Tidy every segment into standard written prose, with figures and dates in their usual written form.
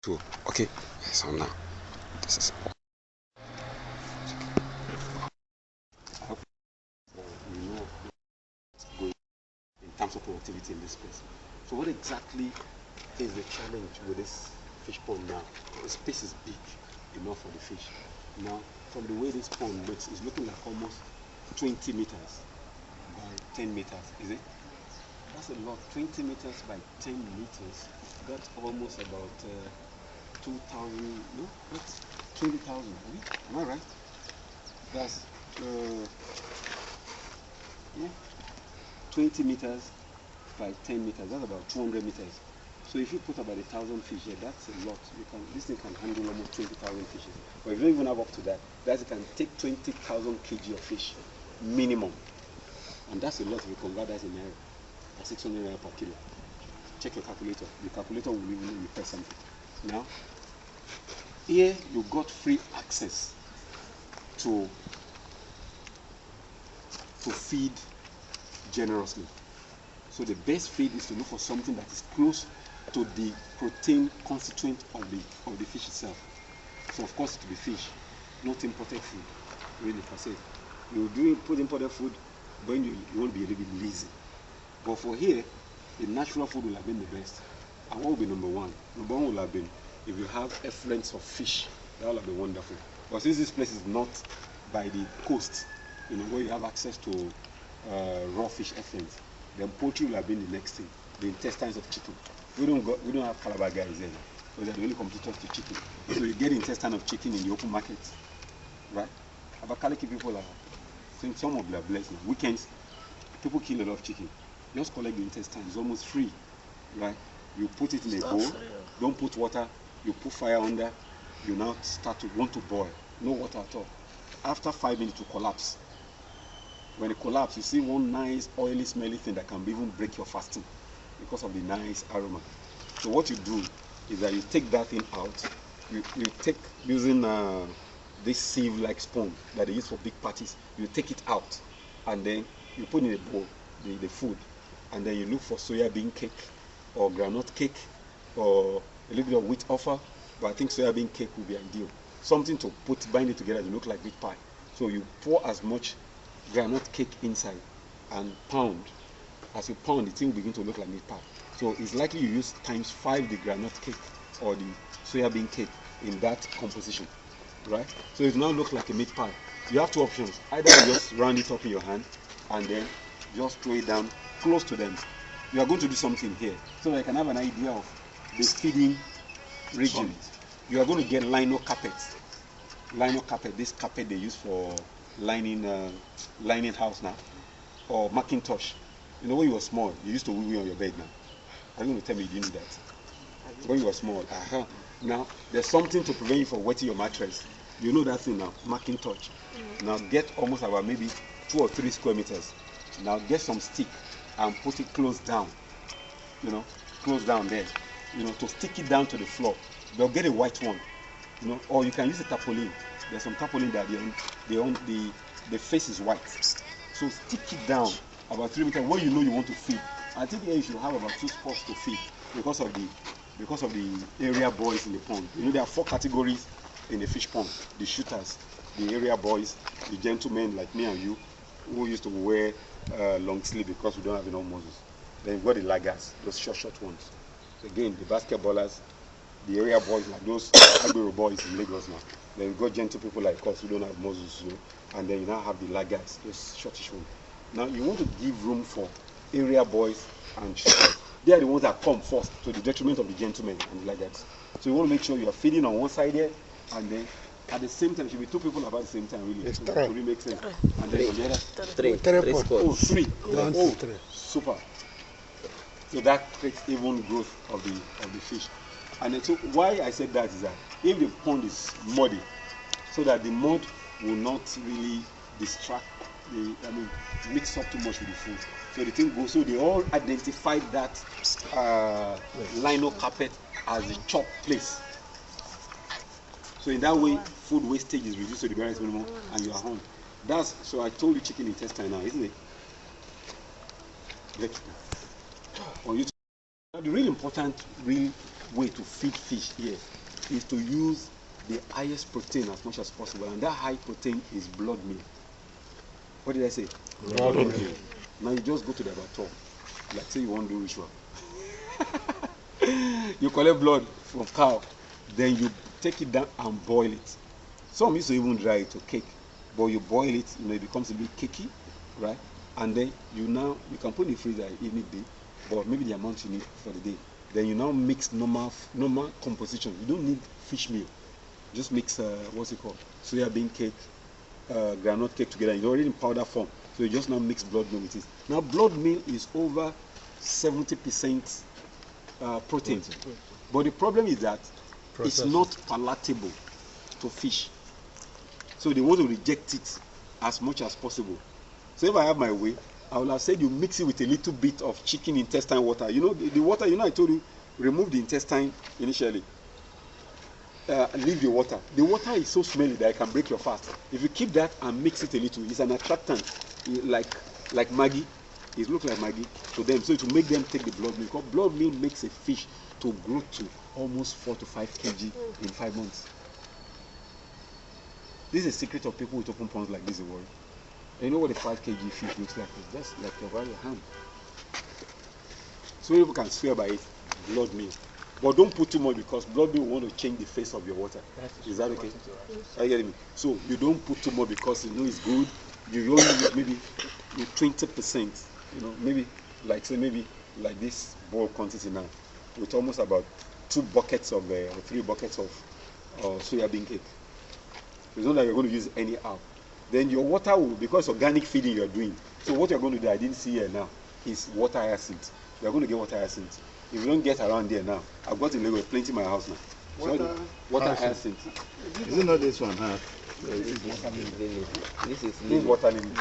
So, okay, so now this is. I hope you know what's going in terms of productivity in this space. So, what exactly is the challenge with this fish pond now? The space is big enough for the fish. Now, from the way this pond looks, it's looking like almost 20 meters by 10 meters, is it? That's a lot. 20 meters by 10 meters. That's almost about 2,000. No, that's 20,000. Am I right? That's yeah, 20 meters by 10 meters. That's about 200 meters. So if you put about 1,000 fish here, that's a lot. This thing can handle almost 20,000 fishes. But if you don't even have up to that, it can take 20,000 kg of fish minimum, and that's a lot if you convert that in naira. 600 naira per kilo. Check your calculator. The calculator will even refer something. Now, here you got free access to feed generously. So the best feed is to look for something that is close to the protein constituent of the fish itself. So of course it will be fish, not imported food, really per se. You put imported food, but you won't be a little bit lazy. But for here, the natural food will have been the best. And what will be number one? Number one will have been, if you have effluents of fish, that will have been wonderful. But since this place is not by the coast, where you have access to raw fish effluents, then poultry will have been the next thing. The intestines of chicken. We don't have Calabar guys there, because they're the only competitors to chicken. So you get the intestine of chicken in the open market, right? Abakaliki people are, since some of them are blessed now. Weekends, people kill a lot of chicken. Just collect the intestine. It's almost free, right? You put it in a bowl. Don't put water. You put fire under. You now start to want to boil. No water at all. After 5 minutes, it will collapse. When it collapses, you see one nice oily, smelly thing that can even break your fasting because of the nice aroma. So what you do is that you take that thing out. You take using this sieve-like spoon that they use for big parties. You take it out, and then you put in a bowl the food. And then you look for soya bean cake or granite cake or a little bit of wheat offer, but I think soya bean cake would be ideal. Something to bind it together to look like meat pie. So you pour as much granite cake inside and pound. As you pound, the thing will begin to look like meat pie. So it's likely you use times 5 the granite cake or the soya bean cake in that composition, right? So it now looks like a meat pie. You have two options. Either you just round it up in your hand and then just throw it down close to them. You are going to do something here so that you can have an idea of the feeding region. You are going to get lino carpet. Lino carpet, this carpet they use for lining house now, or Macintosh. When you were small, you used to wee on your bed now. Are you going to tell me you didn't do that? When you were small, now there's something to prevent you from wetting your mattress. You know that thing now, Macintosh. Now get almost about maybe 2 or 3 square meters. Now get some stick and put it close down, close down there, to stick it down to the floor. They'll get a white one, or you can use a tarpaulin. There's some tarpaulin that the face is white. So stick it down about 3 meters where you want to feed. I think here you should have about 2 spots to feed because of the area boys in the pond. There are 4 categories in the fish pond: the shooters, the area boys, the gentlemen like me and you, who used to wear long sleeve because we don't have enough muscles. Then you've got the laggers, those short ones. So again, the basketballers, the area boys like those Agbero boys in Lagos now. Then you've got gentle people like us who don't have muscles, and then you now have the laggers, those shortish ones. Now you want to give room for area boys and shooters. They are the ones that come first to the detriment of the gentlemen and the laggards. So you want to make sure you are feeding on one side here, and then at the same time, it should be 2 people about the same time, really. It's to 3. really make sense. And then on the other, 3 spots. Oh, 3. One, Oh, 2, 3. super. So that creates even growth of the fish. And then, so why I said that is that if the pond is muddy, so that the mud will not really distract mix up too much with the food. So the thing goes. So they all identified that lino carpet as the chop place. So in that way, food wastage is reduced to the barest minimum, and you are home. So I told you chicken intestine now, isn't it? Electrical. On YouTube. Now the real important way to feed fish here is to use the highest protein as much as possible, and that high protein is blood meal. What did I say? Blood meal. Now you just go to the abattoir, like say you want to do ritual. You collect blood from cow, then you take it down and boil it. Some used to even dry it to cake, but you boil it, you know, it becomes a bit cakey, right? And then you can put in the freezer if need be, but maybe the amount you need for the day. Then you now mix normal composition. You don't need fish meal. Just mix what's it called? Soya bean cake, granite cake together. It's already in powder form, so you just now mix blood meal with it. Now blood meal is over 70% protein, but the problem is that it's not palatable to fish, so they want to reject it as much as possible. So if I have my way, I would have said you mix it with a little bit of chicken intestine water. You know, the water, you know, I told you, remove the intestine initially. Leave the water. The water is so smelly that it can break your fast. If you keep that and mix it a little, it's an attractant, like Maggi. It looks like Maggi to them, so it will make them take the blood meal. Because blood meal makes a fish to grow to almost 4 to 5 kg in 5 months. This is a secret of people with open ponds like this in the world. And you know what a 5 kg fish looks like? It's just like your hand. So people can swear by it, blood meal. But don't put too much, because blood meal will want to change the face of your water. Is that okay? Are you getting me? So you don't put too much because you know it's good. You only use maybe 20%. You know, maybe like this bowl quantity now, with almost about 2 buckets of or 3 buckets of soya bean cake. It's not like you're going to use any anyhow. Then your water will, because organic feeding you're doing. So what you're going to do, I didn't see here now, is water hyacinth. You're going to get water hyacinth. If you don't get around there now, I've got in Lagos plenty in my house now. Water hyacinth. Is it not this one, huh? This is water lily.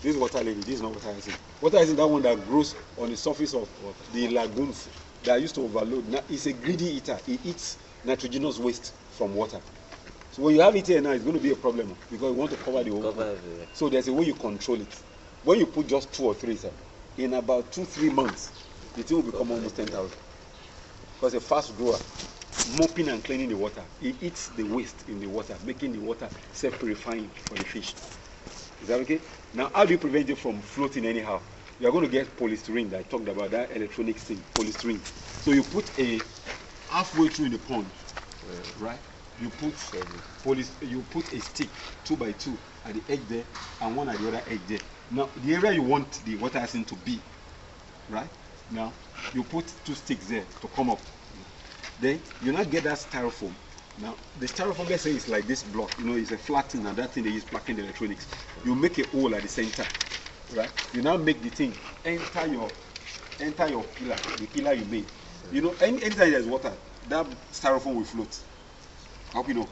This is water lily. This is not water hyacinth. Water hyacinth, that one that grows on the surface of the lagoons that used to overload. Now, it's a greedy eater. It eats nitrogenous waste from water. So when you have it here now, it's going to be a problem because you want to cover the whole thing. So there's a way you control it. When you put just 2 or 3, sir, in about 2-3 months, the thing will become almost 10,000. Because a fast grower, mopping and cleaning the water, it eats the waste in the water, making the water self-purifying for the fish. Is that okay? Now, how do you prevent it from floating anyhow? You are going to get polystyrene that I talked about, that electronic thing, polystyrene. So you put a halfway through in the pond, right? You put a stick 2 by 2 at the edge there and 1 at the other edge there. Now the area you want the water hyacinth to be, right? Now you put 2 sticks there to come up. Then you now get that styrofoam. Now the styrofoam, let's say, is like this block. You know, it's a flat thing, and that thing they use plug in the electronics. You make a hole at the center, right? You now make the thing enter your pillar, the pillar you made. You know, anytime there's water, that styrofoam will float. I hope you know.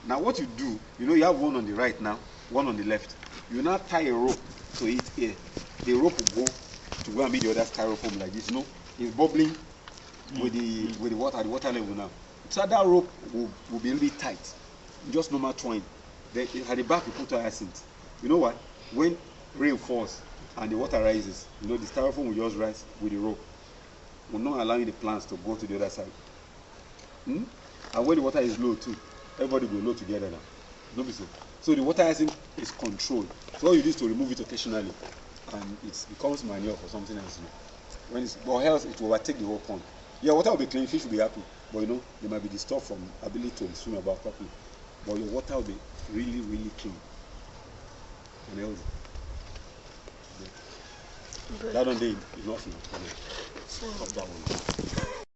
Now what you do, you know, you have one on the right now, one on the left. You now tie a rope to it here. The rope will go and meet the other styrofoam like this. You know, it's bubbling with the water level now. So that rope will be really tight, just normal twine. Then at the back you put hyacinth. You know what? When rain falls and the water rises, you know, the styrofoam will just rise with the rope. Will not allowing the plants to go to the other side. And when the water is low too, everybody will low together now. No be so. So the water hyacinth is controlled. So all you do is to remove it occasionally, and it becomes manure for something else. When it's, or else it will overtake the whole pond. Yeah, water will be clean, fish will be happy, but you know, they might be disturbed from ability to swim about properly. But your water will be really, really clean and healthy. That one day is nothing. Stop that one.